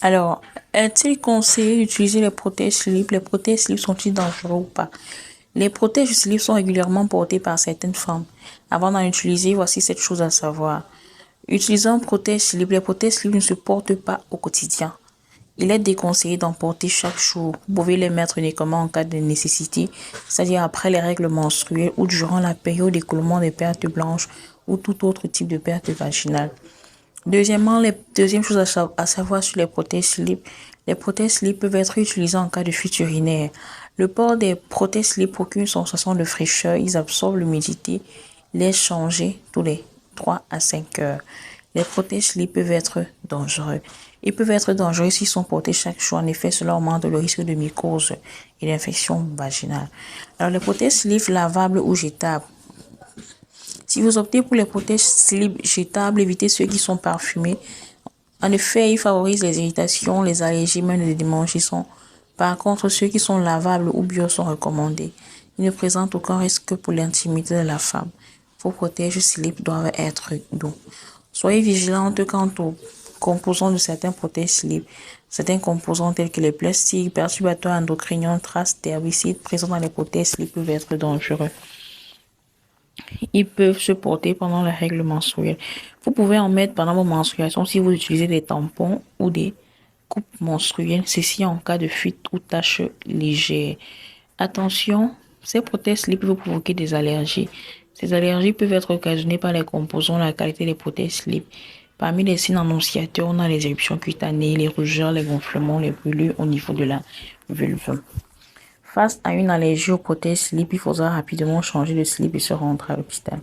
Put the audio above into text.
Alors, est-il conseillé d'utiliser les protèges slip? Les protèges slip sont-ils dangereux ou pas? Les protèges slip sont régulièrement portés par certaines femmes. Avant d'en utiliser, voici cette chose à savoir. Utilisant un protège slip, les protèges slip ne se portent pas au quotidien. Il est déconseillé d'en porter chaque jour. Vous pouvez les mettre uniquement en cas de nécessité, c'est-à-dire après les règles menstruelles ou durant la période d'écoulement des pertes blanches ou tout autre type de perte vaginale. Deuxième chose à savoir sur les protèges slip, les protèges slip peuvent être utilisés en cas de fuite urinaire. Le port des protèges slip procure une sensation de fraîcheur, ils absorbent l'humidité, les changer tous les 3 à 5 heures. Les protèges slip peuvent être dangereux. Ils peuvent être dangereux s'ils sont portés chaque jour. En effet, cela augmente le risque de mycose et d'infection vaginale. Alors, les protèges slip lavables ou jetables. Si vous optez pour les protèges slip jetables, évitez ceux qui sont parfumés. En effet, ils favorisent les irritations, les allergies, même les démangeaisons. Par contre, ceux qui sont lavables ou bio sont recommandés. Ils ne présentent aucun risque pour l'intimité de la femme. Vos protèges slip doivent être doux. Soyez vigilante quant aux composants de certains protèges slip. Certains composants tels que les plastiques, perturbateurs endocriniens, traces d'herbicides présents dans les protèges slip peuvent être dangereux. Ils peuvent se porter pendant la règle menstruelle. Vous pouvez en mettre pendant vos menstruations si vous utilisez des tampons ou des coupes menstruelles, ceci en cas de fuite ou taches légères. Attention, ces prothèses slip peuvent provoquer des allergies. Ces allergies peuvent être occasionnées par les composants, la qualité des prothèses slip. Parmi les signes annonciateurs, on a les éruptions cutanées, les rougeurs, les gonflements, les brûlures au niveau de la vulve. Face à une allergie aux prothèses slip, il faudra rapidement changer de slip et se rendre à l'hôpital.